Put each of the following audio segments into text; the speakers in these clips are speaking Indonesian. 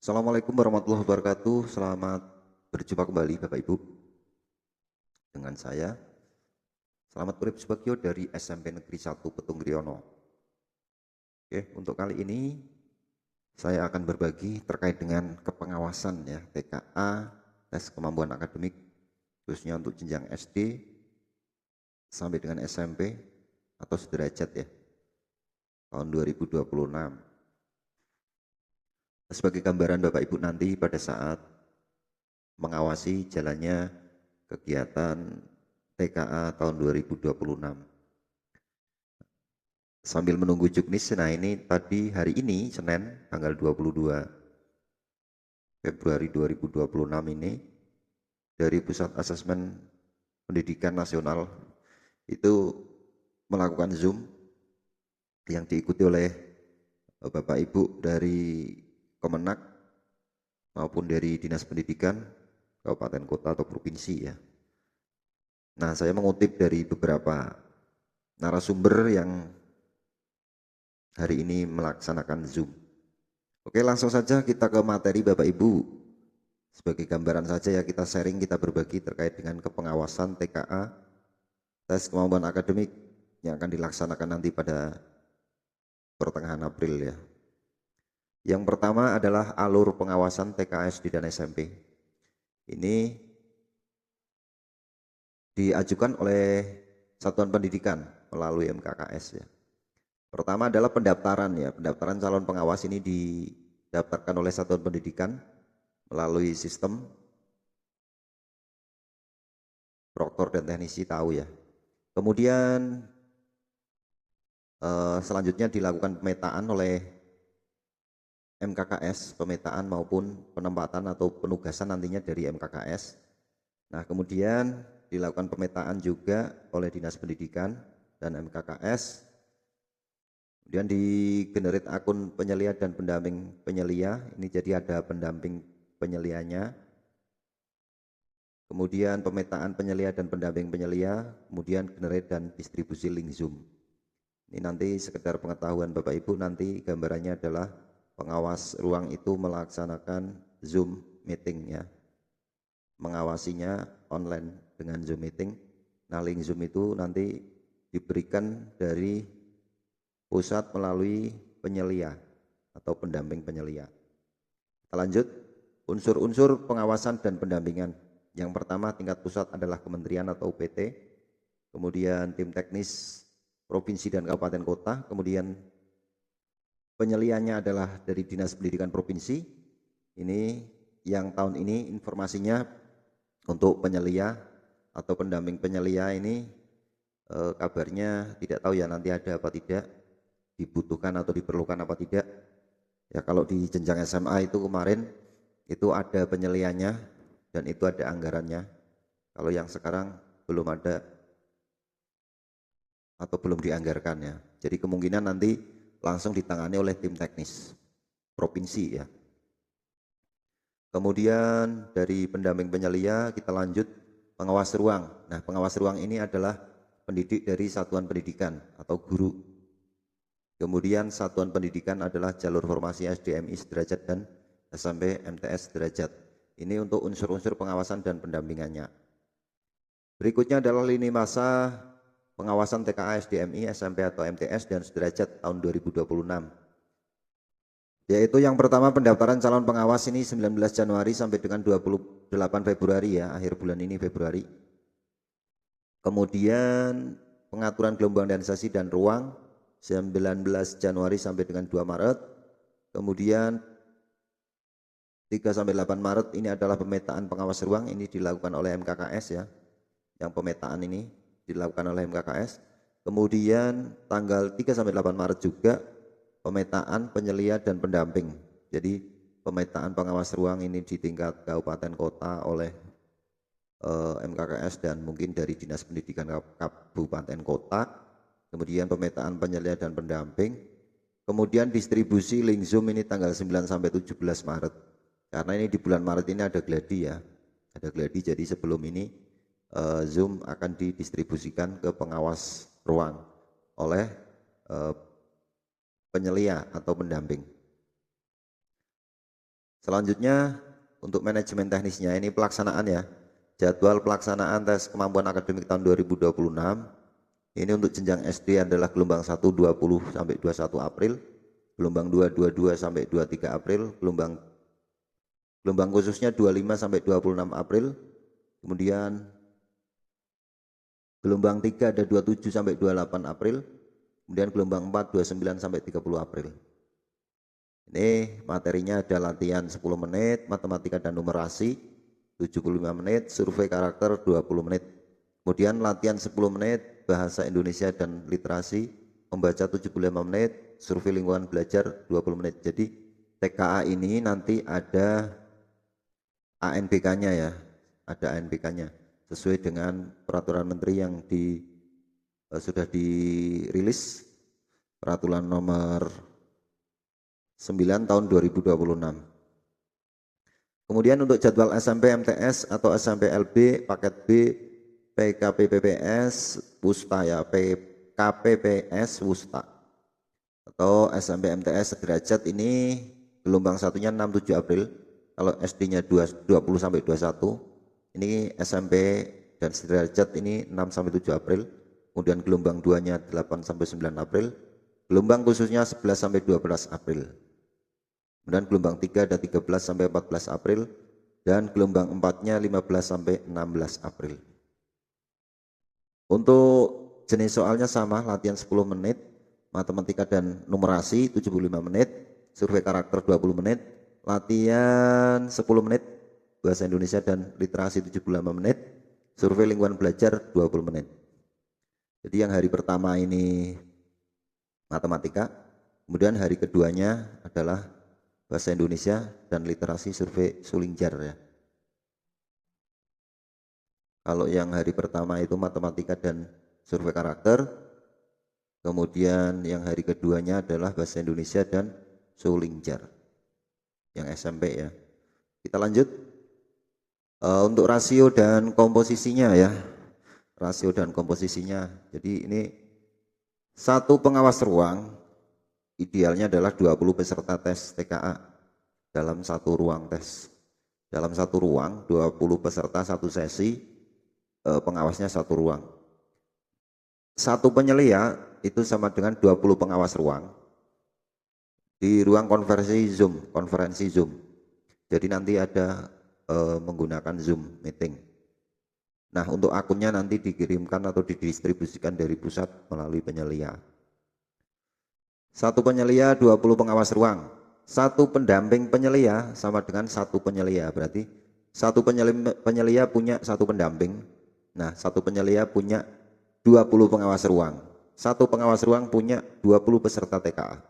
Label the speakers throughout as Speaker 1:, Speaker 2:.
Speaker 1: Assalamualaikum warahmatullahi wabarakatuh. Selamat berjumpa kembali Bapak Ibu dengan saya. Selamat Urip Subagio dari SMP Negeri 1 Petung Riono. Oke, untuk kali ini saya akan berbagi terkait dengan kepengawasan ya, TKA, tes kemampuan akademik, khususnya untuk jenjang SD sampai dengan SMP atau sederajat ya, tahun 2026. Sebagai gambaran Bapak Ibu nanti pada saat mengawasi jalannya kegiatan TKA tahun 2026. Sambil menunggu juknis, nah ini tadi hari ini Senin tanggal 22 Februari 2026 ini dari Pusat Asesmen Pendidikan Nasional itu melakukan Zoom yang diikuti oleh Bapak Ibu dari Kemenak maupun dari Dinas Pendidikan Kabupaten Kota atau Provinsi ya. Nah, saya mengutip dari beberapa narasumber yang hari ini melaksanakan Zoom. Oke, langsung saja kita ke materi Bapak Ibu. Sebagai gambaran saja ya, kita sharing, kita berbagi terkait dengan kepengawasan TKA, tes kemampuan akademik yang akan dilaksanakan nanti pada pertengahan April ya. Yang pertama adalah alur pengawasan TKA SD dan SMP. Ini diajukan oleh Satuan Pendidikan melalui MKKS ya. Pertama adalah pendaftaran ya, pendaftaran calon pengawas ini didaftarkan oleh Satuan Pendidikan melalui sistem proktor dan teknisi tahu ya. Kemudian selanjutnya dilakukan pemetaan oleh MKKS, pemetaan maupun penempatan atau penugasan nantinya dari MKKS. Nah, kemudian dilakukan pemetaan juga oleh Dinas Pendidikan dan MKKS. Kemudian digenerate akun penyelia dan pendamping penyelia. Ini jadi ada pendamping penyelianya. Kemudian pemetaan penyelia dan pendamping penyelia. Kemudian generate dan distribusi link Zoom. Ini nanti sekedar pengetahuan Bapak Ibu, nanti gambarannya adalah pengawas ruang itu melaksanakan Zoom meeting ya. Mengawasinya online dengan Zoom meeting. Nah, link Zoom itu nanti diberikan dari pusat melalui penyelia atau pendamping penyelia. Kita lanjut, unsur-unsur pengawasan dan pendampingan. Yang pertama tingkat pusat adalah kementerian atau UPT, kemudian tim teknis provinsi dan kabupaten kota, kemudian penyelianya adalah dari Dinas Pendidikan Provinsi. Ini yang tahun ini informasinya untuk penyelia atau pendamping penyelia ini kabarnya tidak tahu ya nanti ada apa tidak, dibutuhkan atau diperlukan apa tidak ya. Kalau di jenjang SMA itu kemarin itu ada penyeliannya dan itu ada anggarannya. Kalau yang sekarang belum ada atau belum dianggarkan ya, jadi kemungkinan nanti langsung ditangani oleh tim teknis provinsi ya. Kemudian dari pendamping penyelia kita lanjut pengawas ruang. Nah, pengawas ruang ini adalah pendidik dari satuan pendidikan atau guru. Kemudian satuan pendidikan adalah jalur formasi SDMI sederajat dan SMP MTS sederajat. Ini untuk unsur-unsur pengawasan dan pendampingannya. Berikutnya adalah lini masa pengawasan TKA SDMI SMP atau MTS dan sederajat tahun 2026. Yaitu yang pertama pendaftaran calon pengawas ini 19 Januari sampai dengan 28 Februari ya, akhir bulan ini Februari. Kemudian pengaturan gelombang organisasi dan ruang 19 Januari sampai dengan 2 Maret. Kemudian 3 sampai 8 Maret ini adalah pemetaan pengawas ruang, ini dilakukan oleh MKKS ya. Yang pemetaan ini dilakukan oleh MKKS. Kemudian tanggal 3 sampai 8 Maret juga pemetaan penyelia dan pendamping. Jadi pemetaan pengawas ruang ini di tingkat kabupaten kota oleh MKKS dan mungkin dari Dinas Pendidikan Kabupaten Kota. Kemudian pemetaan penyelia dan pendamping, kemudian distribusi link Zoom ini tanggal 9 sampai 17 Maret. Karena ini di bulan Maret ini ada gladi ya, ada gladi, jadi sebelum ini Zoom akan didistribusikan ke pengawas ruang oleh penyelia atau pendamping. Selanjutnya untuk manajemen teknisnya, ini pelaksanaan ya. Jadwal pelaksanaan tes kemampuan akademik tahun 2026. Ini untuk jenjang SD adalah gelombang 1 20 sampai 21 April, gelombang 2 22 sampai 23 April, gelombang khususnya 25 sampai 26 April. Kemudian gelombang 3 ada 27 sampai 28 April. Kemudian gelombang 4 29 sampai 30 April. Ini materinya ada latihan 10 menit, matematika dan numerasi 75 menit, survei karakter 20 menit. Kemudian latihan 10 menit, bahasa Indonesia dan literasi, membaca 75 menit, survei lingkungan belajar 20 menit. Jadi TKA ini nanti ada ANBK-nya ya, ada ANBK-nya sesuai dengan peraturan menteri yang sudah dirilis, peraturan nomor 9 tahun 2026. Kemudian untuk jadwal SMP MTS atau SMP LB paket B PKPPS Wusta ya, PKPPS Wusta atau SMP MTS sederajat ini gelombang satunya 6-7 April, kalau SD-nya 20 sampai 21, ini SMP dan sederajat ini 6 sampai 7 April, kemudian gelombang 2-nya 8 sampai 9 April, gelombang khususnya 11 sampai 12 April. Kemudian gelombang 3 ada 13 sampai 14 April dan gelombang 4-nya 15 sampai 16 April. Untuk jenis soalnya sama, latihan 10 menit, matematika dan numerasi 75 menit, survei karakter 20 menit, latihan 10 menit, bahasa Indonesia dan literasi 75 menit, survei lingkungan belajar 20 menit. Jadi yang hari pertama ini matematika, kemudian hari keduanya adalah bahasa Indonesia dan literasi survei Sulingjar ya. Kalau yang hari pertama itu matematika dan survei karakter, kemudian yang hari keduanya adalah bahasa Indonesia dan Sulingjar yang SMP ya. Kita lanjut untuk rasio dan komposisinya ya, rasio dan komposisinya. Jadi ini satu pengawas ruang idealnya adalah 20 peserta tes TKA dalam satu ruang tes. Dalam satu ruang 20 peserta satu sesi, pengawasnya satu ruang. Satu penyelia itu sama dengan 20 pengawas ruang di ruang konferensi Zoom. Jadi nanti ada menggunakan Zoom meeting. Nah, untuk akunnya nanti dikirimkan atau didistribusikan dari pusat melalui penyelia. Satu penyelia 20 pengawas ruang, satu pendamping penyelia sama dengan satu penyelia, berarti satu penyelia punya satu pendamping. Nah, satu penyelia punya 20 pengawas ruang, satu pengawas ruang punya 20 peserta TKA.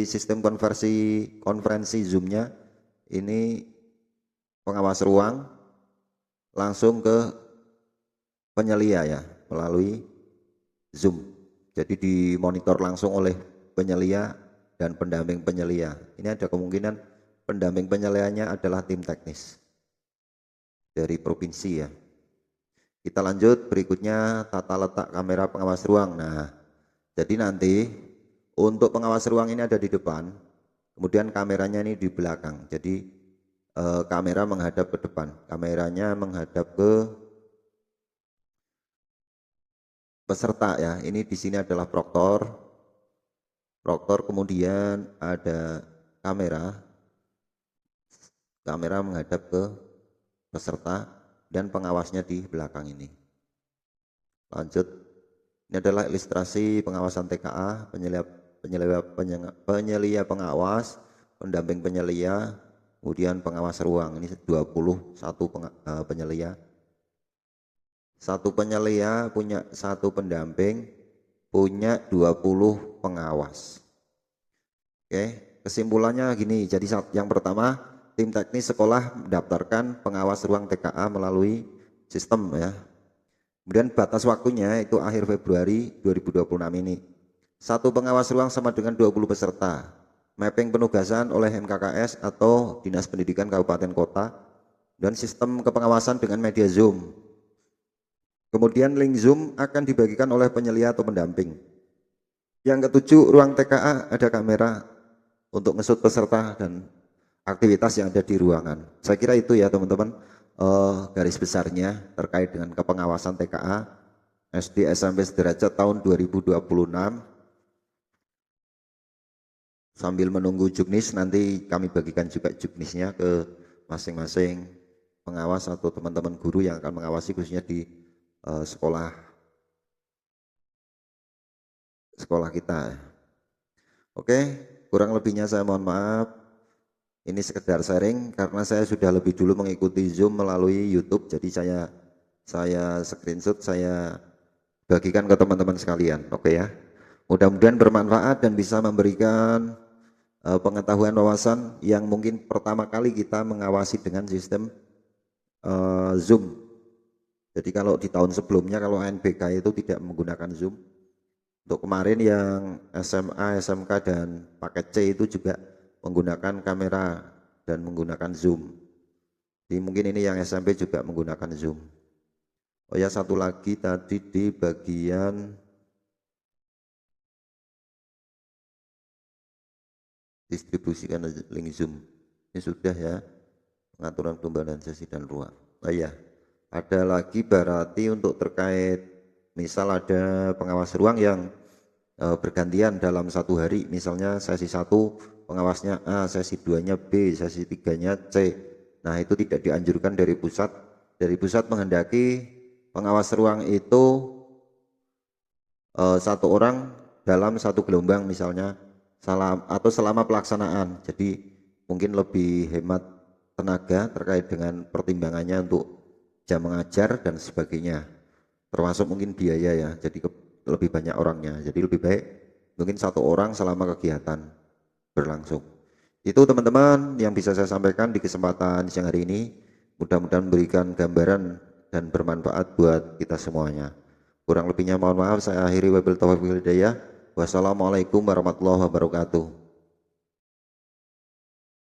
Speaker 1: Sistem konferensi Zoom-nya ini pengawas ruang langsung ke penyelia ya melalui Zoom. Jadi dimonitor langsung oleh penyelia dan pendamping penyelia. Ini ada kemungkinan pendamping penyelianya adalah tim teknis dari provinsi ya. Kita lanjut, berikutnya tata letak kamera pengawas ruang. Nah, jadi nanti untuk pengawas ruang ini ada di depan, kemudian kameranya ini di belakang. Jadi kamera menghadap ke depan, kameranya menghadap ke peserta ya. Ini di sini adalah proktor, kemudian ada kamera menghadap ke peserta dan pengawasnya di belakang ini. Lanjut, ini adalah ilustrasi pengawasan TKA, penyelia pengawas, pendamping penyelia, kemudian pengawas ruang. Ini 21 penyelia. Satu penyelia punya satu pendamping, punya 20 pengawas. Oke, kesimpulannya gini. Jadi yang pertama, tim teknis sekolah mendaftarkan pengawas ruang TKA melalui sistem ya. Kemudian batas waktunya itu akhir Februari 2026 ini. Satu pengawas ruang sama dengan 20 peserta. Mapping penugasan oleh MKKS atau Dinas Pendidikan Kabupaten Kota, dan sistem kepengawasan dengan media Zoom. Kemudian link Zoom akan dibagikan oleh penyelia atau pendamping. Yang ketujuh, ruang TKA ada kamera untuk ngesut peserta dan aktivitas yang ada di ruangan. Saya kira itu ya teman-teman, garis besarnya terkait dengan kepengawasan TKA SD SMP sederajat tahun 2026. Sambil menunggu juknis, nanti kami bagikan juga juknisnya ke masing-masing pengawas atau teman-teman guru yang akan mengawasi khususnya di sekolah kita. Oke, kurang lebihnya saya mohon maaf. Ini sekedar sharing karena saya sudah lebih dulu mengikuti Zoom melalui YouTube, jadi saya screenshot, saya bagikan ke teman-teman sekalian. Oke ya, mudah-mudahan bermanfaat dan bisa memberikan pengetahuan wawasan yang mungkin pertama kali kita mengawasi dengan sistem Zoom. Jadi kalau di tahun sebelumnya kalau NBK itu tidak menggunakan Zoom. Untuk kemarin yang SMA, SMK dan paket C itu juga menggunakan kamera dan menggunakan Zoom. Jadi mungkin ini yang SMP juga menggunakan Zoom. Oh ya, satu lagi tadi di bagian distribusikan link Zoom. Ini sudah ya, pengaturan pembagian sesi dan ruang. Oh ya, ada lagi berarti untuk terkait misal ada pengawas ruang yang bergantian dalam satu hari, misalnya sesi 1 pengawasnya A, sesi 2-nya B, sesi 3-nya C. Nah, itu tidak dianjurkan dari pusat. Dari pusat menghendaki pengawas ruang itu satu orang dalam satu gelombang misalnya atau selama pelaksanaan. Jadi mungkin lebih hemat tenaga terkait dengan pertimbangannya untuk jam mengajar dan sebagainya. Termasuk mungkin biaya ya. Jadi lebih banyak orangnya. Jadi lebih baik mungkin satu orang selama kegiatan berlangsung. Itu teman-teman yang bisa saya sampaikan di kesempatan siang hari ini. Mudah-mudahan memberikan gambaran dan bermanfaat buat kita semuanya. Kurang lebihnya mohon maaf, saya akhiri wabillahi taufiq wal hidayah. Wassalamualaikum warahmatullahi wabarakatuh.